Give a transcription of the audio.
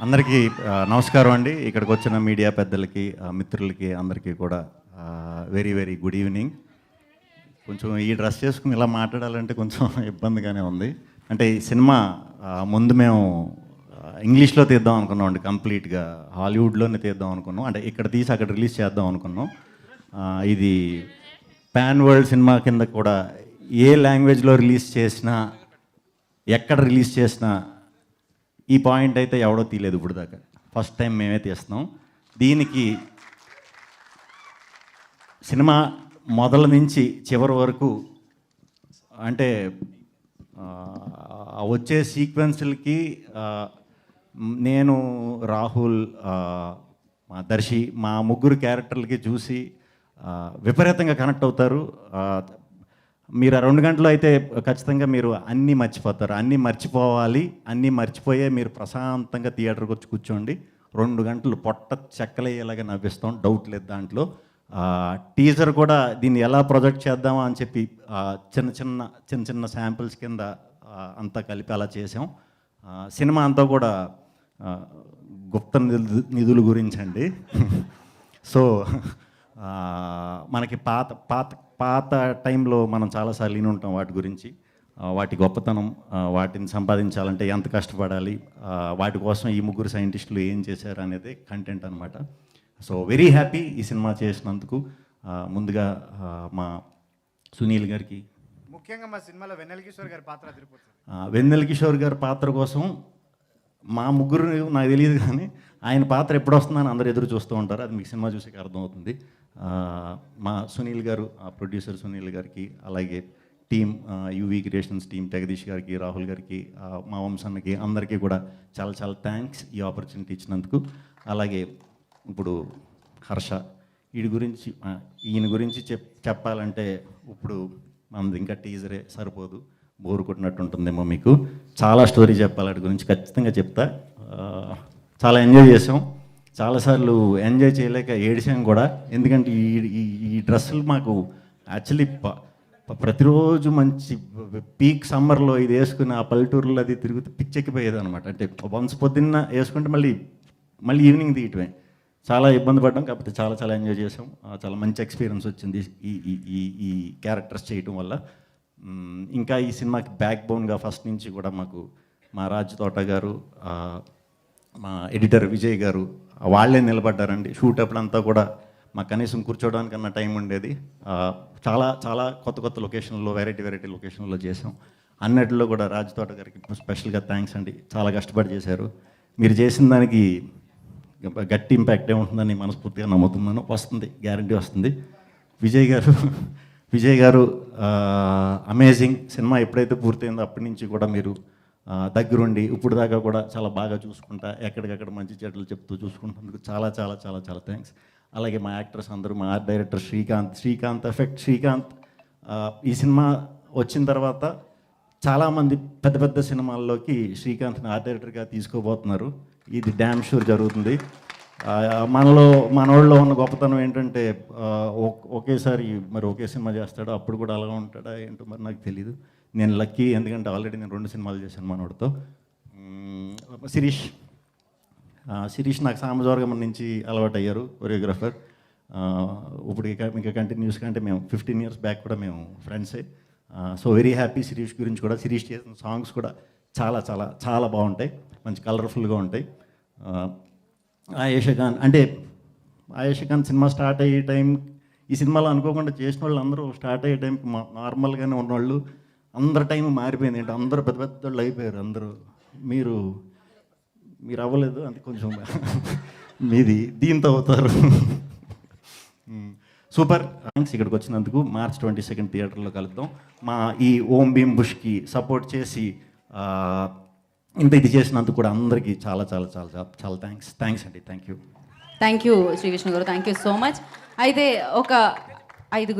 అందరికీ నమస్కారం అండి. ఇక్కడికి వచ్చిన మీడియా పెద్దలకి, మిత్రులకి అందరికీ కూడా వెరీ వెరీ గుడ్ ఈవినింగ్. కొంచెం ఈ డ్రెస్ చేసుకుని ఇలా మాట్లాడాలంటే కొంచెం ఇబ్బందిగానే ఉంది. అంటే ఈ సినిమా ముందు మేము ఇంగ్లీష్లో తీద్దాం అనుకున్నాం అండి, కంప్లీట్గా హాలీవుడ్లోనే తీద్దాం అనుకున్నాం. అంటే ఇక్కడ తీసి అక్కడ రిలీజ్ చేద్దాం అనుకున్నాం. ఇది పాన్ వరల్డ్ సినిమా కింద కూడా ఏ లాంగ్వేజ్లో రిలీజ్ చేసినా, ఎక్కడ రిలీజ్ చేసినా ఈ పాయింట్ అయితే ఎవడో తీయలేదు ఇప్పుడు దాకా. ఫస్ట్ టైం మేమే తీస్తున్నాం. దీనికి సినిమా మొదల నుంచి చివరి వరకు అంటే వచ్చే సీక్వెన్స్లకి నేను, రాహుల్, మా దర్శి, మా ముగ్గురు క్యారెక్టర్లకి చూసి విపరీతంగా కనెక్ట్ అవుతారు. మీరు ఆ 2 గంటలు అయితే ఖచ్చితంగా మీరు అన్నీ మర్చిపోతారు. అన్నీ మర్చిపోవాలి, అన్నీ మర్చిపోయే మీరు ప్రశాంతంగా థియేటర్కి వచ్చి కూర్చోండి. 2 గంటలు పొట్ట చెక్కలయ్యేలాగా నవ్విస్తాం, డౌట్ లేదు దాంట్లో. టీజర్ కూడా దీన్ని ఎలా ప్రొజెక్ట్ చేద్దామా అని చెప్పి చిన్న చిన్న శాంపిల్స్ కింద అంతా కలిపి అలా చేసాం. సినిమా అంతా కూడా గుప్త నిధుల గురించి అండి. సో మనకి పాత టైంలో మనం చాలాసార్లు విని ఉంటాం వాటి గురించి, వాటి గొప్పతనం, వాటిని సంపాదించాలంటే ఎంత కష్టపడాలి, వాటి కోసం ఈ ముగ్గురు సైంటిస్టులు ఏం చేశారు అనేది కంటెంట్ అనమాట. సో వెరీ హ్యాపీ ఈ సినిమా చేసినందుకు. ముందుగా మా సునీల్ గారికి, ముఖ్యంగా మా సినిమాలో వెన్నెల కిషోర్ గారి పాత్ర తిరిగిపోతుంది. వెన్నెల కిషోర్ గారి పాత్ర కోసం మా ముగ్గురు నాకు తెలియదు, కానీ ఆయన పాత్ర ఎప్పుడు వస్తుందని అందరూ ఎదురు చూస్తూ ఉంటారు. అది మీకు సినిమా చూసాక అర్థమవుతుంది. మా సునీల్ గారు, ప్రొడ్యూసర్ సునీల్ గారికి, అలాగే team UV creations team Jagadish గారికి, రాహుల్ గారికి, మా వంశన్నకి, అందరికీ కూడా చాలా చాలా థ్యాంక్స్ ఈ ఆపర్చునిటీ ఇచ్చినందుకు. అలాగే ఇప్పుడు హర్ష, ఈయన గురించి చెప్పాలంటే ఇప్పుడు మనది ఇంకా టీజరే సరిపోదు, బోరు కొట్టినట్టు ఉంటుందేమో మీకు. చాలా స్టోరీ చెప్పాలి వాటి గురించి, ఖచ్చితంగా చెప్తా. చాలా ఎంజాయ్ చేసాం, చాలాసార్లు ఎంజాయ్ చేయలేక ఏడిసాం కూడా. ఎందుకంటే ఈ డ్రెస్సులు మాకు యాక్చువల్లీ ప్రతిరోజు మంచి పీక్ సమ్మర్లో ఇది వేసుకుని ఆ పల్లెటూరులో అది తిరుగుతూ పిచ్చెక్కిపోయేది అనమాట. అంటే వన్స్ పొద్దున్న వేసుకుంటే మళ్ళీ ఈవినింగ్ తీయటమే. చాలా ఇబ్బంది పడ్డాం, కాకపోతే చాలా చాలా ఎంజాయ్ చేసాం. చాలా మంచి ఎక్స్పీరియన్స్ వచ్చింది ఈ క్యారెక్టర్స్ చేయటం వల్ల. ఇంకా ఈ సినిమాకి బ్యాక్ బోన్గా ఫస్ట్ నుంచి కూడా మాకు మా రాజ్ తోట గారు, మా ఎడిటర్ విజయ్ గారు వాళ్ళే నిలబడ్డారండి. షూట్ అప్పుడంతా కూడా మాకు కనీసం కూర్చోవడానికన్నా టైం ఉండేది. చాలా చాలా కొత్త లొకేషన్లో, వెరైటీ లొకేషన్లో చేసాం. అన్నిటిలో కూడా రాజ్ తోట గారికి స్పెషల్గా థ్యాంక్స్ అండి. చాలా కష్టపడి చేశారు. మీరు చేసిన దానికి గట్టి ఇంపాక్ట్ ఏముంటుందని మనస్ఫూర్తిగా నమ్ముతున్నాను. వస్తుంది, గ్యారంటీ వస్తుంది. విజయ్ గారు అమేజింగ్. సినిమా ఎప్పుడైతే పూర్తయిందో అప్పటి నుంచి కూడా మీరు దగ్గరుండి ఇప్పుడు దాకా కూడా చాలా బాగా చూసుకుంటా, ఎక్కడికక్కడ మంచి చెడ్డలు చెప్తూ చూసుకుంటున్నందుకు చాలా చాలా చాలా చాలా థ్యాంక్స్. అలాగే మా యాక్టర్స్ అందరూ, మా ఆర్ట్ డైరెక్టర్ శ్రీకాంత్ ఈ సినిమా వచ్చిన తర్వాత చాలామంది పెద్ద సినిమాల్లోకి శ్రీకాంత్ని ఆర్ట్ డైరెక్టర్గా తీసుకోబోతున్నారు. ఇది డ్యామ్ షూర్ జరుగుతుంది. మనోళ్ళలో ఉన్న గొప్పతనం ఏంటంటే ఒకేసారి ఒకే సినిమా చేస్తాడు, అప్పుడు కూడా అలాగా ఉంటాడా ఏంటో మరి నాకు తెలీదు. నేను లక్కీ, ఎందుకంటే ఆల్రెడీ నేను 2 సినిమాలు చేశాను మనోడితో. శిరీష్ నాకు సామజవర్గం నుంచి అలవాటు అయ్యారు, కొరియోగ్రాఫర్. ఇప్పుడు ఇంకా కంటిన్యూస్గా, అంటే మేము 15 years బ్యాక్ కూడా మేము ఫ్రెండ్సే. సో వెరీ హ్యాపీ శిరీష్ గురించి కూడా. శిరీష్ చేసిన సాంగ్స్ కూడా చాలా చాలా చాలా బాగుంటాయి, మంచి కలర్ఫుల్గా ఉంటాయి. ఆయేషా ఖాన్ సినిమా స్టార్ట్ అయ్యే టైం, ఈ సినిమాలో అనుకోకుండా చేసిన వాళ్ళు అందరూ స్టార్ట్ అయ్యే టైంకి నార్మల్గానే ఉన్నవాళ్ళు అందరి టైం మారిపోయింది. అంటే అందరూ పెద్ద వాళ్ళు అయిపోయారు. అందరూ మీరు అవ్వలేదు, అంటే కొంచెం మీది దీంతో అవుతారు. సూపర్ థ్యాంక్స్ ఇక్కడికి వచ్చినందుకు. March 22 థియేటర్లో కలుద్దాం. మా ఈ ఓం భీమ్ బుష్కి సపోర్ట్ చేసి ఇంత ఇది చేసినందుకు కూడా అందరికీ చాలా చాలా చాలా చాలా థ్యాంక్స్ అండి. థ్యాంక్ యూ శ్రీ విష్ణు గారు, థ్యాంక్ యూ సో మచ్. అయితే ఒక 5